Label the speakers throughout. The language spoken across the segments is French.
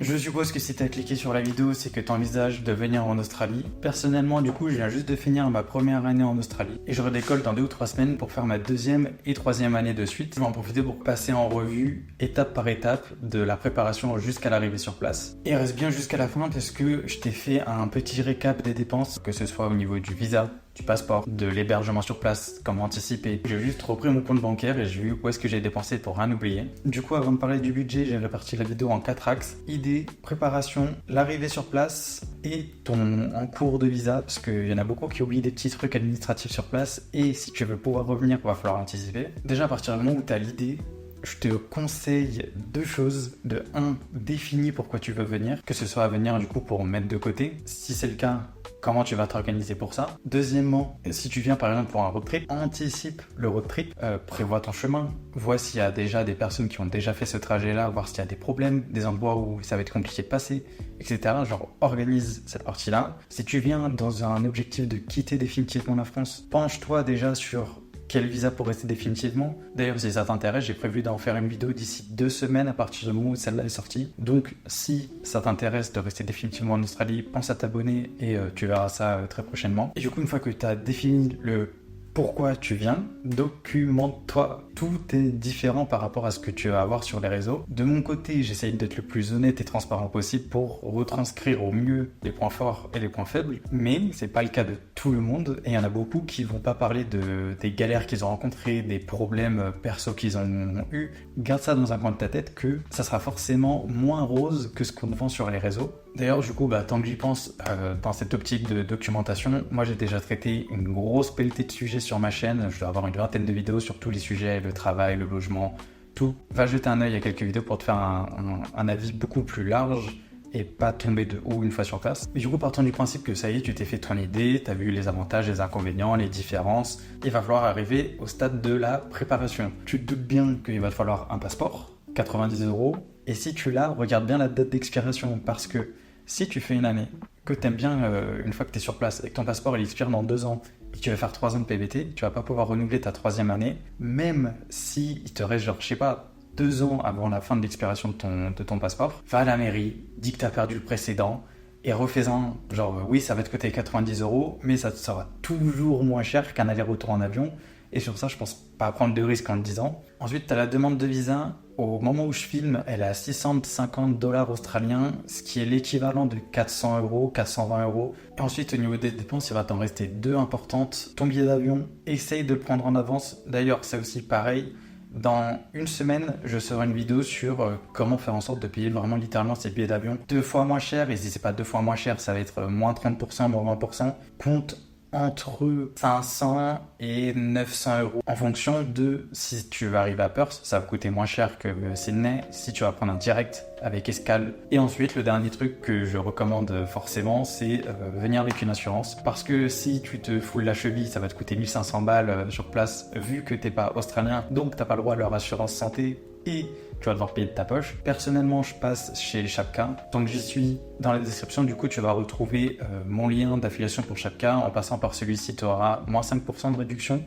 Speaker 1: Je suppose que si tu as cliqué sur la vidéo, c'est que tu envisages de venir en Australie. Personnellement, du coup, je viens juste de finir ma première année en Australie et je redécolle dans 2 ou 3 semaines pour faire ma 2e et 3e année de suite. Je vais en profiter pour passer en revue étape par étape de la préparation jusqu'à l'arrivée sur place. Et reste bien jusqu'à la fin parce que je t'ai fait un petit récap des dépenses, que ce soit au niveau du visa, du passeport, de l'hébergement sur place, comment anticiper. J'ai juste repris mon compte bancaire et j'ai vu où est-ce que j'ai dépensé pour rien oublier. Du coup, avant de parler du budget, j'ai réparti la vidéo en 4 axes. Idée, préparation, l'arrivée sur place et ton en cours de visa, parce qu'il y en a beaucoup qui oublient des petits trucs administratifs sur place et si tu veux pouvoir revenir, il va falloir anticiper. Déjà, à partir du moment où tu as l'idée, je te conseille 2 choses. De 1, définis pourquoi tu veux venir, que ce soit à venir du coup pour mettre de côté. Si c'est le cas, comment tu vas t'organiser pour ça. Deuxièmement, si tu viens par exemple pour un road trip, anticipe le road trip, prévois ton chemin, vois s'il y a déjà des personnes qui ont déjà fait ce trajet-là, voir s'il y a des problèmes, des endroits où ça va être compliqué de passer, etc. Genre, organise cette partie-là. Si tu viens dans un objectif de quitter définitivement la France, penche-toi déjà sur quel visa pour rester définitivement. D'ailleurs, si ça t'intéresse, j'ai prévu d'en faire une vidéo d'ici 2 semaines à partir du moment où celle-là est sortie. Donc, si ça t'intéresse de rester définitivement en Australie, pense à t'abonner et tu verras ça très prochainement. Et du coup, une fois que tu as défini le pourquoi tu viens, documente-toi. Tout est différent par rapport à ce que tu vas avoir sur les réseaux. De mon côté, j'essaye d'être le plus honnête et transparent possible pour retranscrire au mieux les points forts et les points faibles. Mais c'est pas le cas de tout le monde et il y en a beaucoup qui vont pas parler des galères qu'ils ont rencontrées, des problèmes perso qu'ils ont eu. Garde ça dans un coin de ta tête que ça sera forcément moins rose que ce qu'on vend sur les réseaux. D'ailleurs, du coup, tant que j'y pense, dans cette optique de documentation, moi j'ai déjà traité une grosse pelletée de sujets sur ma chaîne. Je dois avoir une 20aine de vidéos sur tous les sujets, le travail, le logement, tout. Va jeter un œil à quelques vidéos pour te faire un avis beaucoup plus large et pas tomber de haut une fois sur place. Mais du coup, partons du principe que ça y est, tu t'es fait ton idée, tu as vu les avantages, les inconvénients, les différences. Il va falloir arriver au stade de la préparation. Tu te doutes bien qu'il va te falloir un passeport, 90 €. Et si tu l'as, regarde bien la date d'expiration parce que si tu fais une année, que tu aimes bien une fois que tu es sur place et que ton passeport il expire dans 2 ans et que tu vas faire 3 ans de PVT, tu vas pas pouvoir renouveler ta 3e année, même si il te reste genre, je sais pas, 2 ans avant la fin de l'expiration de ton passeport. Va à la mairie, dis que tu as perdu le précédent et refais-en, genre oui ça va te coûter 90 €, mais ça te sera toujours moins cher qu'un aller-retour en avion. Et sur ça, je pense pas prendre de risque en le disant. Ensuite, tu as la demande de visa. Au moment où je filme, elle est à 650 $ australiens, ce qui est l'équivalent de 400 €, 420 €. Et ensuite, au niveau des dépenses, il va t'en rester 2 importantes. Ton billet d'avion, essaye de le prendre en avance. D'ailleurs, c'est aussi pareil. Dans 1 semaine, je ferai une vidéo sur comment faire en sorte de payer vraiment littéralement ces billets d'avion 2 fois moins cher. Et si c'est pas 2 fois moins cher, ça va être moins 30%, moins 20%. Compte entre 500 et 900 € en fonction de si tu vas arriver à Perth, ça va coûter moins cher que Sydney, si tu vas prendre un direct avec escale. Et ensuite, le dernier truc que je recommande forcément, c'est venir avec une assurance parce que si tu te foules la cheville, ça va te coûter 1500 balles sur place vu que t'es pas australien, donc t'as pas le droit à leur assurance santé et tu vas devoir payer de ta poche. Personnellement, je passe chez Shapka. Tant que j'y suis, dans la description, du coup, tu vas retrouver mon lien d'affiliation pour Shapka. En passant par celui-ci, tu auras moins 5% de réduction.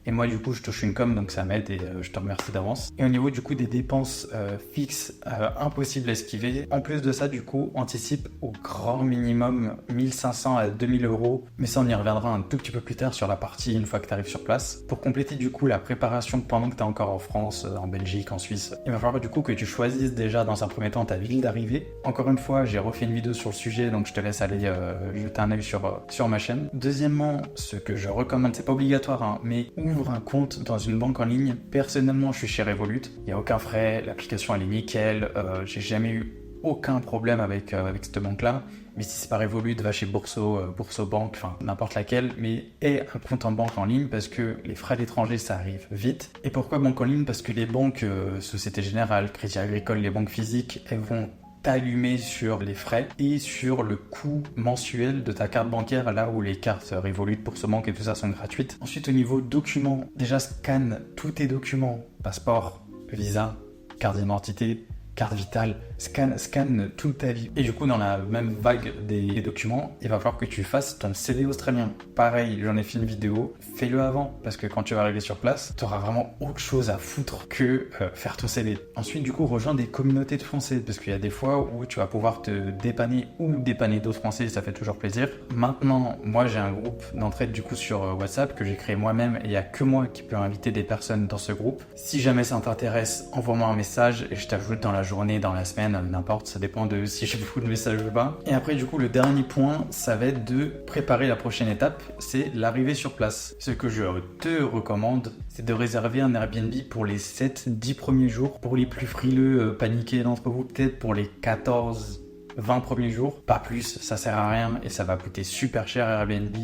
Speaker 1: Et moi, du coup, je touche une com, donc ça m'aide et je te remercie d'avance. Et au niveau, du coup, des dépenses fixes, impossible à esquiver. En plus de ça, du coup, anticipe au grand minimum 1500 à 2000 €. Mais ça, on y reviendra un tout petit peu plus tard sur la partie une fois que tu arrives sur place. Pour compléter, du coup, la préparation pendant que tu es encore en France, en Belgique, en Suisse, il va falloir, du coup, que tu choisisses déjà dans un premier temps ta ville d'arrivée. Encore une fois, j'ai refait une vidéo sur le sujet, donc je te laisse aller jeter un œil sur ma chaîne. Deuxièmement, ce que je recommande, c'est pas obligatoire, hein, mais ouvre un compte dans une banque en ligne. Personnellement, je suis chez Revolut. Il n'y a aucun frais. L'application, elle est nickel. J'ai jamais eu aucun problème avec cette banque-là. Mais si c'est pas Revolut, va chez Bourso Bank, enfin n'importe laquelle. Mais aie un compte en banque en ligne parce que les frais d'étranger, ça arrive vite. Et pourquoi banque en ligne? Parce que les banques, Société Générale, Crédit Agricole, les banques physiques, elles vont t'allumer sur les frais et sur le coût mensuel de ta carte bancaire, là où les cartes Revolut, Boursobank et tout ça sont gratuites. Ensuite, au niveau documents, déjà scanne tous tes documents, passeport, visa, carte d'identité, carte vitale, scanne toute ta vie. Et du coup, dans la même vague des documents, il va falloir que tu fasses ton CV australien. Pareil, j'en ai fait une vidéo, fais-le avant, parce que quand tu vas arriver sur place, tu auras vraiment autre chose à foutre que faire ton CV. Ensuite, du coup, rejoins des communautés de Français, parce qu'il y a des fois où tu vas pouvoir te dépanner ou dépanner d'autres Français, ça fait toujours plaisir. Maintenant, moi, j'ai un groupe d'entraide du coup sur WhatsApp que j'ai créé moi-même, et il n'y a que moi qui peux inviter des personnes dans ce groupe. Si jamais ça t'intéresse, envoie-moi un message et je t'ajoute dans la journée, dans la semaine, n'importe, ça dépend de si j'ai beaucoup de messages ou pas. Et après, du coup, le dernier point, ça va être de préparer la prochaine étape, c'est l'arrivée sur place. Ce que je te recommande, c'est de réserver un Airbnb pour les 7-10 premiers jours. Pour les plus frileux, paniqués d'entre vous, peut-être pour les 14-20 premiers jours, pas plus, ça sert à rien et ça va coûter super cher Airbnb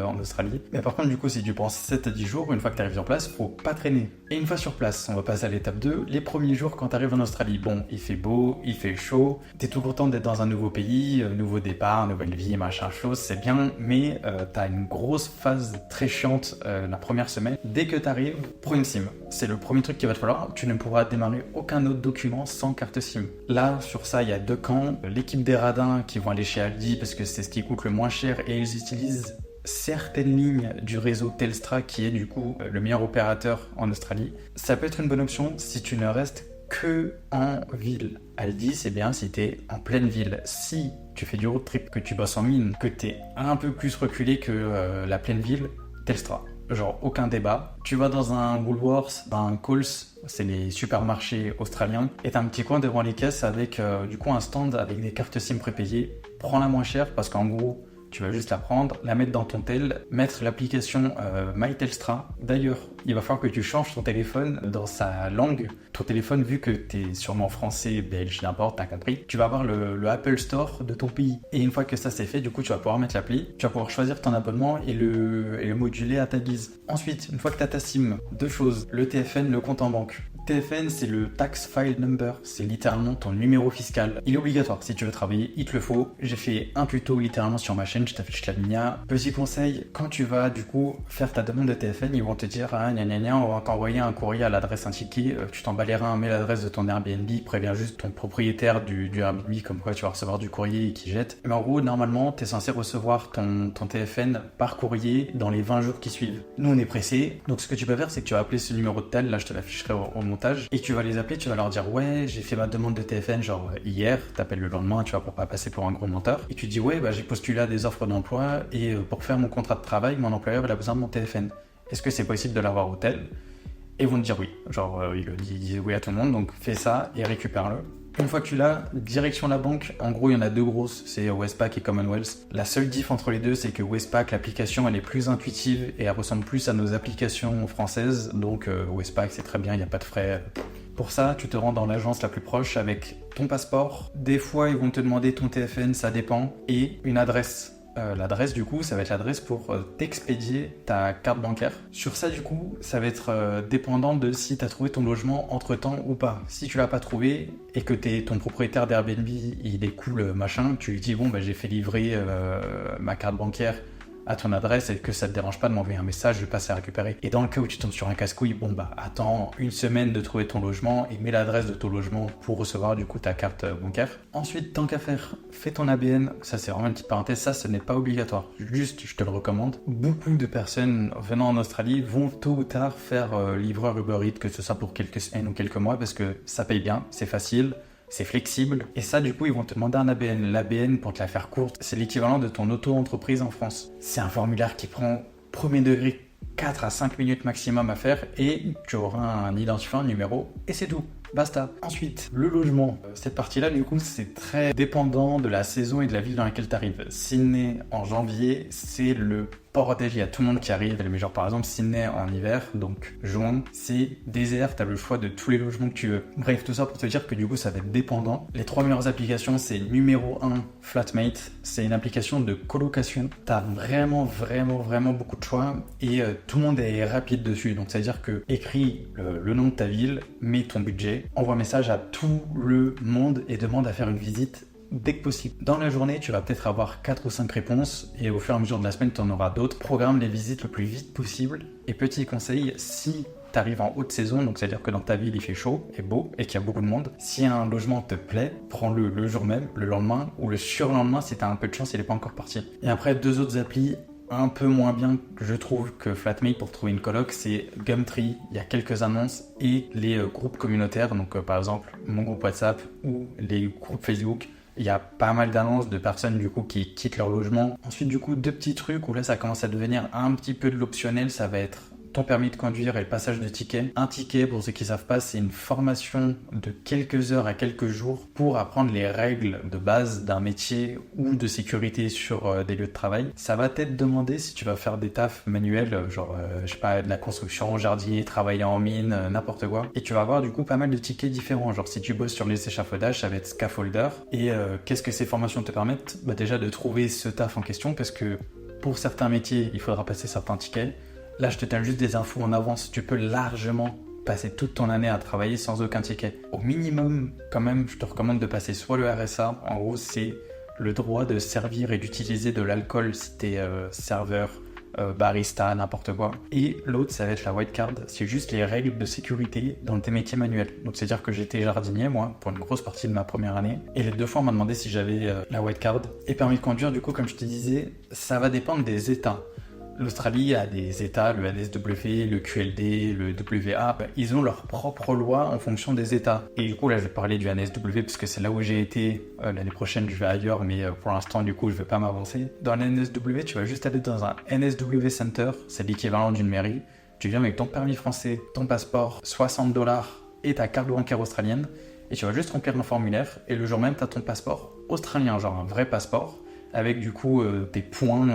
Speaker 1: en Australie. Mais par contre, du coup, si tu penses 7 à 10 jours, une fois que tu arrives sur place, faut pas traîner. Et une fois sur place, on va passer à l'étape 2, les premiers jours quand tu arrives en Australie. Bon, il fait beau, il fait chaud, t'es tout content d'être dans un nouveau pays, nouveau départ, nouvelle vie, machin chose, c'est bien, mais t'as une grosse phase très chiante la première semaine. Dès que t'arrives, prends une SIM. C'est le premier truc qu'il va te falloir, tu ne pourras démarrer aucun autre document sans carte SIM. Là, sur ça, il y a deux camps. L'équipe des radins qui vont aller chez Aldi parce que c'est ce qui coûte le moins cher et ils utilisent certaines lignes du réseau Telstra qui est du coup le meilleur opérateur en Australie. Ça peut être une bonne option si tu ne restes que en ville. Aldi, c'est bien si tu es en pleine ville. Si tu fais du road trip, que tu bosses en mine, que tu es un peu plus reculé que la pleine ville, Telstra. Genre aucun débat. Tu vas dans un Woolworths, dans un Coles, c'est les supermarchés australiens, et t'as un petit coin devant les caisses avec du coup un stand avec des cartes SIM prépayées. Prends la moins chère parce qu'en gros, tu vas juste la prendre, la mettre dans ton tel, mettre l'application My Telstra. D'ailleurs, il va falloir que tu changes ton téléphone dans sa langue. Ton téléphone, vu que tu es sûrement français, belge, n'importe, t'as compris, tu vas avoir le Apple Store de ton pays. Et une fois que ça c'est fait, du coup, tu vas pouvoir mettre l'appli, tu vas pouvoir choisir ton abonnement et le moduler à ta guise. Ensuite, une fois que tu as ta SIM, deux choses, le TFN, le compte en banque. TFN, c'est le Tax File Number, c'est littéralement ton numéro fiscal. Il est obligatoire, si tu veux travailler, il te le faut. J'ai fait un tuto littéralement sur ma chaîne, je t'affiche la ligne. Petit conseil, quand tu vas du coup faire ta demande de TFN, ils vont te dire ah, gna gna gna, on va t'envoyer un courrier à l'adresse indiquée, tu t'en bats les reins, mets l'adresse de ton Airbnb, préviens juste ton propriétaire du Airbnb comme quoi tu vas recevoir du courrier et qui jette. Mais en gros, normalement, tu es censé recevoir ton TFN par courrier dans les 20 jours qui suivent. Nous, on est pressés, donc ce que tu peux faire, c'est que tu vas appeler ce numéro de tel, là je te l'afficherai au montage, et tu vas les appeler, tu vas leur dire ouais, j'ai fait ma demande de TFN genre hier, t'appelles le lendemain, tu vois, pour pas passer pour un gros menteur, et tu dis ouais, bah j'ai postulé à des offres d'emploi et pour faire mon contrat de travail, mon employeur il a besoin de mon TFN. Est-ce que c'est possible de l'avoir au tel? Et ils vont te dire oui, genre ils disent oui à tout le monde, donc fais ça et récupère-le. Une fois que tu l'as, direction la banque, en gros il y en a deux grosses, c'est Westpac et Commonwealth. La seule diff entre les deux, c'est que Westpac, l'application elle est plus intuitive et elle ressemble plus à nos applications françaises, donc Westpac c'est très bien, il n'y a pas de frais. Pour ça, tu te rends dans l'agence la plus proche avec ton passeport. Des fois, ils vont te demander ton TFN, ça dépend, et une adresse. L'adresse, du coup, ça va être l'adresse pour t'expédier ta carte bancaire. Sur ça, du coup, ça va être dépendant de si tu as trouvé ton logement entre-temps ou pas. Si tu l'as pas trouvé et que ton propriétaire d'Airbnb, il est cool, machin, tu lui dis, bon, bah, j'ai fait livrer ma carte bancaire à ton adresse et que ça te dérange pas de m'envoyer un message, je passe à récupérer. Et dans le cas où tu tombes sur un casse-couille, bon bah attends une semaine de trouver ton logement et mets l'adresse de ton logement pour recevoir du coup ta carte bancaire. Ensuite, tant qu'à faire, fais ton ABN, ça c'est vraiment une petite parenthèse, ça ce n'est pas obligatoire, juste je te le recommande. Beaucoup de personnes venant en Australie vont tôt ou tard faire livreur Uber Eats, que ce soit pour quelques semaines ou quelques mois, parce que ça paye bien, c'est facile, c'est flexible. Et ça, du coup, ils vont te demander un ABN. L'ABN, pour te la faire courte, c'est l'équivalent de ton auto-entreprise en France. C'est un formulaire qui prend premier degré 4 à 5 minutes maximum à faire et tu auras un identifiant, un numéro et c'est tout. Basta. Ensuite, le logement. Cette partie-là, du coup, c'est très dépendant de la saison et de la ville dans laquelle tu arrives. Sydney, en janvier, c'est le bordel, il y a tout le monde qui arrive. Mais genre, par exemple, Sydney en hiver, donc juin, c'est désert, t'as le choix de tous les logements que tu veux. Bref, tout ça pour te dire que du coup, ça va être dépendant. Les 3 meilleures applications, c'est numéro 1, Flatmate. C'est une application de colocation. T'as vraiment beaucoup de choix et tout le monde est rapide dessus. Donc, ça veut dire que écris le nom de ta ville, mets ton budget, envoie un message à tout le monde et demande à faire une visite dès que possible. Dans la journée, tu vas peut-être avoir 4 ou 5 réponses et au fur et à mesure de la semaine, tu en auras d'autres. Programme les visites le plus vite possible. Et petit conseil, si tu arrives en haute saison, donc c'est-à-dire que dans ta ville il fait chaud et beau et qu'il y a beaucoup de monde, si un logement te plaît, prends-le le jour même, le lendemain ou le surlendemain si tu as un peu de chance, il n'est pas encore parti. Et après, 2 autres applis un peu moins bien, je trouve, que Flatmate pour trouver une coloc, c'est Gumtree, il y a quelques annonces, et les groupes communautaires, donc par exemple mon groupe WhatsApp ou les groupes Facebook. Il y a pas mal d'annonces de personnes du coup qui quittent leur logement. Ensuite du coup 2 petits trucs où là ça commence à devenir un petit peu de l'optionnel, ça va être ton permis de conduire et le passage de ticket. Un ticket, pour ceux qui ne savent pas, c'est une formation de quelques heures à quelques jours pour apprendre les règles de base d'un métier ou de sécurité sur des lieux de travail. Ça va t'être demandé si tu vas faire des tafs manuels, genre, je sais pas, de la construction, jardinier, travailler en mine, n'importe quoi. Et tu vas avoir du coup pas mal de tickets différents. Genre, si tu bosses sur les échafaudages, ça va être scaffolder. Et qu'est-ce que ces formations te permettent? Bah déjà de trouver ce taf en question, parce que pour certains métiers, il faudra passer certains tickets. Là, je te donne juste des infos en avance. Tu peux largement passer toute ton année à travailler sans aucun ticket. Au minimum, quand même, je te recommande de passer soit le RSA. En gros, c'est le droit de servir et d'utiliser de l'alcool si tu es serveur, barista, n'importe quoi. Et l'autre, ça va être la white card. C'est juste les règles de sécurité dans tes métiers manuels. Donc, c'est-à-dire que j'étais jardinier, moi, pour une grosse partie de ma première année. Et les 2 fois, on m'a demandé si j'avais la white card. Et permis de conduire, du coup, comme je te disais, ça va dépendre des États. L'Australie a des États, le NSW, le QLD, le WA, ils ont leurs propres lois en fonction des États. Et du coup, là, je vais parler du NSW parce que c'est là où j'ai été. L'année prochaine, je vais ailleurs, mais pour l'instant, du coup, je vais pas m'avancer. Dans le NSW, tu vas juste aller dans un NSW Center, c'est l'équivalent d'une mairie. Tu viens avec ton permis français, ton passeport, $60 et ta carte bancaire australienne. Et tu vas juste remplir un formulaire et le jour même, tu as ton passeport australien, genre un vrai passeport. Avec du coup tes points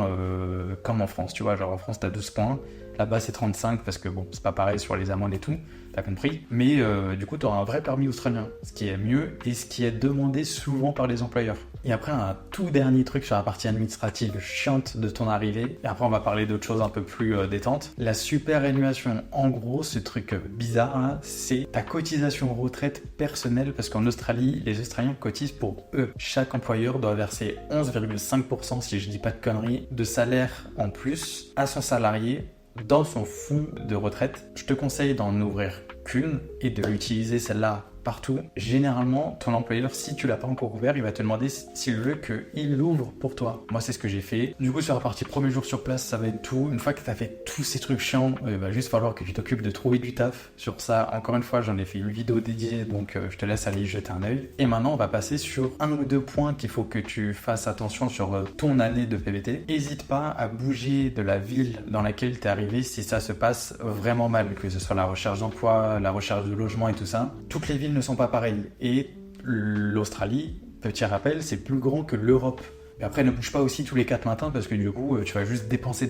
Speaker 1: comme en France, tu vois, genre en France t'as 12 points, là-bas c'est 35 parce que bon, c'est pas pareil sur les amendes et tout, t'as compris, mais du coup t'auras un vrai permis australien, ce qui est mieux et ce qui est demandé souvent par les employeurs. Et après un tout dernier truc sur la partie administrative chiante de ton arrivée, et après on va parler d'autres choses un peu plus détentes, la superannuation. En gros, ce truc bizarre là, c'est ta cotisation retraite personnelle, parce qu'en Australie, les Australiens cotisent pour eux. Chaque employeur doit verser 11,5%, si je dis pas de conneries, de salaire en plus à son salarié dans son fonds de retraite. Je te conseille d'en ouvrir qu'une et de l'utiliser celle-là partout. Généralement, ton employeur, si tu l'as pas encore ouvert, il va te demander s'il veut qu'il l'ouvre pour toi. Moi, c'est ce que j'ai fait. Du coup, sur la partie premier jour sur place, ça va être tout. Une fois que tu as fait tous ces trucs chiants, il va juste falloir que tu t'occupes de trouver du taf. Sur ça, encore une fois, j'en ai fait une vidéo dédiée, donc je te laisse aller y jeter un œil. Et maintenant, on va passer sur 1 ou 2 points qu'il faut que tu fasses attention sur ton année de PVT. N'hésite pas à bouger de la ville dans laquelle tu es arrivé si ça se passe vraiment mal, que ce soit la recherche d'emploi, la recherche de logement et tout ça. Toutes les villes ne sont pas pareilles. Et l'Australie, petit rappel, c'est plus grand que l'Europe. Et après, ne bouge pas aussi tous les 4 matins parce que du coup, tu vas juste dépenser.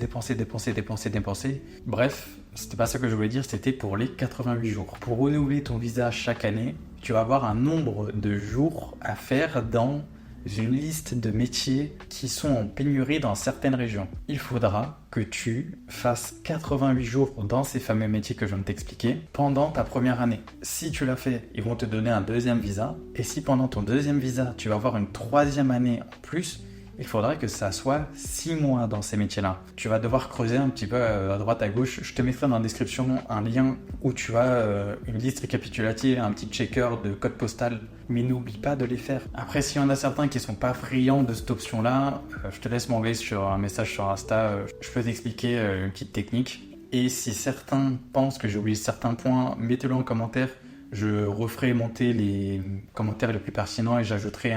Speaker 1: Bref, c'était pas ça que je voulais dire, c'était pour les 88 jours. Pour renouveler ton visa chaque année, tu vas avoir un nombre de jours à faire dans une liste de métiers qui sont en pénurie dans certaines régions. Il faudra que tu fasses 88 jours dans ces fameux métiers que je viens de t'expliquer pendant ta première année. Si tu l'as fait, ils vont te donner un 2e visa. Et si pendant ton 2e visa, tu vas avoir une 3e année en plus, il faudra que ça soit 6 mois dans ces métiers-là. Tu vas devoir creuser un petit peu à droite, à gauche. Je te mettrai dans la description un lien où tu as une liste récapitulative, un petit checker de code postal. Mais n'oublie pas de les faire. Après, s'il y en a certains qui ne sont pas friands de cette option-là, je te laisse m'envoyer sur un message sur Insta. Je peux t'expliquer une petite technique. Et si certains pensent que j'ai oublié certains points, mettez-le en commentaire. Je referai monter les commentaires les plus pertinents et j'ajouterai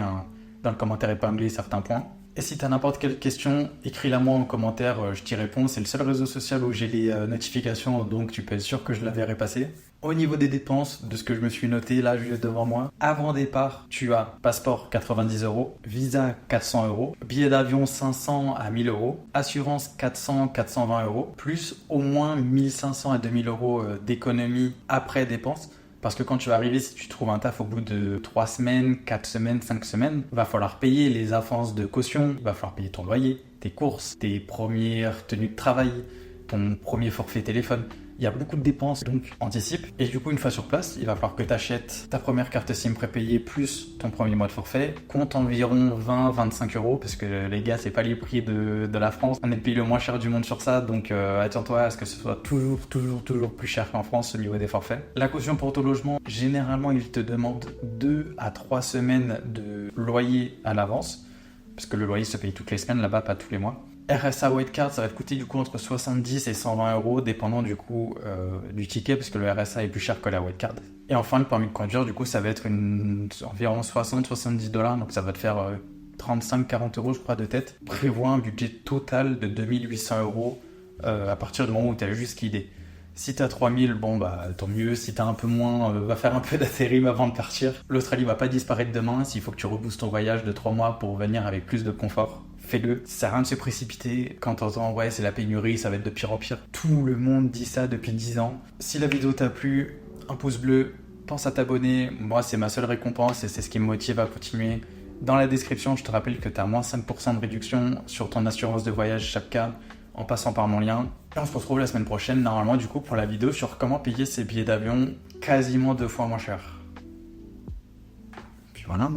Speaker 1: dans le commentaire épinglé certains points. Et si tu as n'importe quelle question, écris-la moi en commentaire, je t'y réponds. C'est le seul réseau social où j'ai les notifications, donc tu peux être sûr que je la verrai passer. Au niveau des dépenses, de ce que je me suis noté là juste devant moi, avant départ, tu as passeport 90 €, visa 400 €, billet d'avion 500 à 1000 €, assurance 400, 420 €, plus au moins 1500 à 2000 € d'économie après dépenses. Parce que quand tu vas arriver, si tu trouves un taf au bout de 3 semaines, 4 semaines, 5 semaines, il va falloir payer les avances de caution, il va falloir payer ton loyer, tes courses, tes premières tenues de travail, ton premier forfait téléphone. Il y a beaucoup de dépenses, donc anticipe. Et du coup, une fois sur place, il va falloir que tu achètes ta première carte SIM prépayée plus ton premier mois de forfait. Compte environ 20-25 euros, parce que les gars, c'est pas les prix de la France. On est le pays le moins cher du monde sur ça, donc attends-toi à ce que ce soit toujours plus cher qu'en France au niveau des forfaits. La caution pour ton logement, généralement, il te demande 2 à 3 semaines de loyer à l'avance, parce que le loyer se paye toutes les semaines là-bas, pas tous les mois. RSA White Card, ça va te coûter du coup entre 70 et 120 euros, dépendant du coup du ticket, parce que le RSA est plus cher que la White Card. Et enfin, le permis de conduire, du coup, ça va être environ 60-70 $, donc ça va te faire 35-40 euros, je crois, de tête. Prévois un budget total de 2800 euros à partir du moment où tu as juste l'idée. Si t'as 3000, bon bah tant mieux. Si t'as un peu moins, va faire un peu d'intérim avant de partir. L'Australie va pas disparaître demain. S'il faut que tu reboostes ton voyage de 3 mois pour venir avec plus de confort, fais-le. Ça sert à rien de se précipiter. Quand t'entends ouais c'est la pénurie, ça va être de pire en pire. Tout le monde dit ça depuis 10 ans. Si la vidéo t'a plu, un pouce bleu, pense à t'abonner. Moi c'est ma seule récompense et c'est ce qui me motive à continuer. Dans la description, je te rappelle que t'as moins 5% de réduction sur ton assurance de voyage chaque cas, en passant par mon lien. Et on se retrouve la semaine prochaine, normalement, du coup, pour la vidéo sur comment payer ses billets d'avion quasiment 2 fois moins cher. Puis voilà.